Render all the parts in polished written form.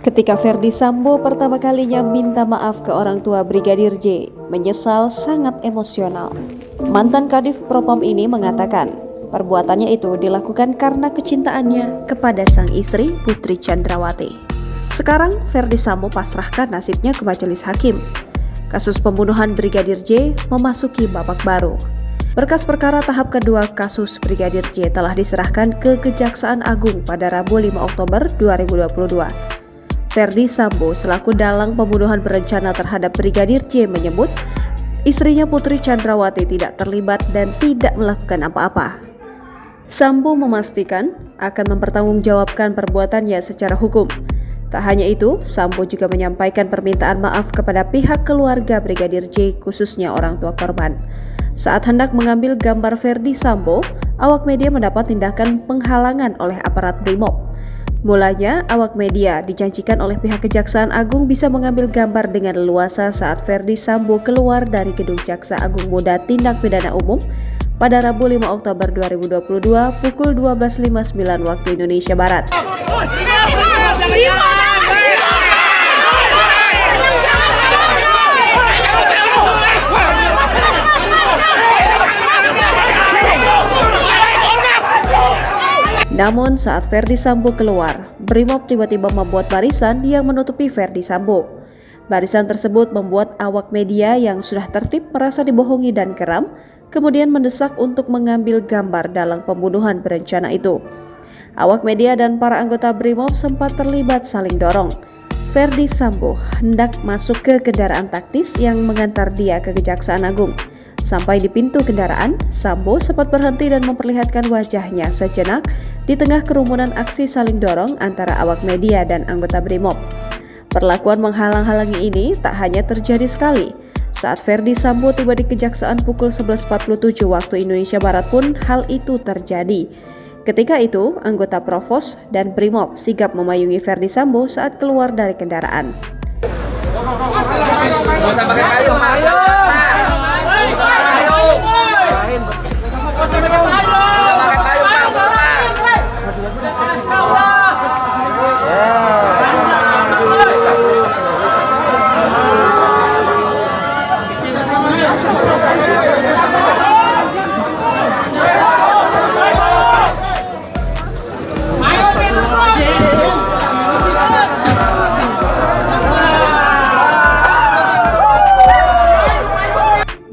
Ketika Ferdy Sambo pertama kalinya minta maaf ke orang tua Brigadir J, menyesal sangat emosional. Mantan Kadif Propam ini mengatakan, perbuatannya itu dilakukan karena kecintaannya kepada sang istri Putri Chandrawati. Sekarang Ferdy Sambo pasrahkan nasibnya ke majelis hakim. Kasus pembunuhan Brigadir J memasuki babak baru. Berkas perkara tahap kedua kasus Brigadir J telah diserahkan ke Kejaksaan Agung pada Rabu 5 Oktober 2022. Ferdy Sambo selaku dalang pembunuhan berencana terhadap Brigadir J menyebut istrinya Putri Chandrawati tidak terlibat dan tidak melakukan apa-apa. Sambo memastikan akan mempertanggungjawabkan perbuatannya secara hukum. Tak hanya itu, Sambo juga menyampaikan permintaan maaf kepada pihak keluarga Brigadir J, khususnya orang tua korban. Saat hendak mengambil gambar Ferdy Sambo, awak media mendapat tindakan penghalangan oleh aparat Brimob. Mulanya, awak media dijanjikan oleh pihak Kejaksaan Agung bisa mengambil gambar dengan leluasa saat Ferdy Sambo keluar dari gedung Jaksa Agung Muda Tindak Pidana Umum pada Rabu 5 Oktober 2022 pukul 12.59 waktu Indonesia Barat. Namun saat Ferdy Sambo keluar, Brimob tiba-tiba membuat barisan yang menutupi Ferdy Sambo. Barisan tersebut membuat awak media yang sudah tertib merasa dibohongi dan geram, kemudian mendesak untuk mengambil gambar dalam pembunuhan berencana itu. Awak media dan para anggota Brimob sempat terlibat saling dorong. Ferdy Sambo hendak masuk ke kendaraan taktis yang mengantar dia ke Kejaksaan Agung. Sampai di pintu kendaraan, Sambo sempat berhenti dan memperlihatkan wajahnya sejenak di tengah kerumunan aksi saling dorong antara awak media dan anggota Brimob. Perlakuan menghalang-halangi ini tak hanya terjadi sekali. Saat Ferdy Sambo tiba di Kejaksaan pukul 11.47 waktu Indonesia Barat pun hal itu terjadi. Ketika itu, anggota Provos dan Brimob sigap memayungi Ferdy Sambo saat keluar dari kendaraan.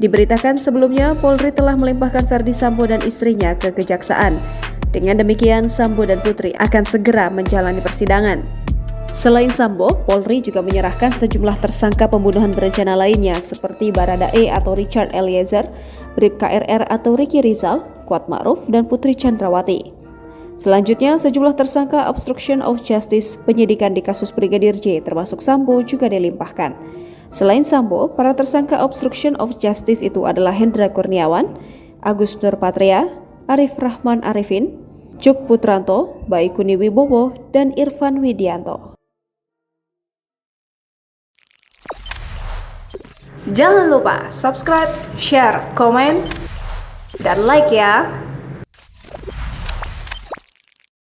Diberitakan sebelumnya, Polri telah melimpahkan Ferdy Sambo dan istrinya ke Kejaksaan. Dengan demikian, Sambo dan Putri akan segera menjalani persidangan. Selain Sambo, Polri juga menyerahkan sejumlah tersangka pembunuhan berencana lainnya seperti Baradae atau Richard Eliezer, Bribka RR atau Ricky Rizal, Kuat Ma'ruf, dan Putri Chandrawati. Selanjutnya, sejumlah tersangka obstruction of justice penyidikan di kasus Brigadir J termasuk Sambo juga dilimpahkan. Selain Sambo, para tersangka obstruction of justice itu adalah Hendra Kurniawan, Agus Nurpatria, Arif Rahman Arifin, Cuk Putranto, Baikuni Wibowo, dan Irfan Widianto. Jangan lupa subscribe, share, komen, dan like ya!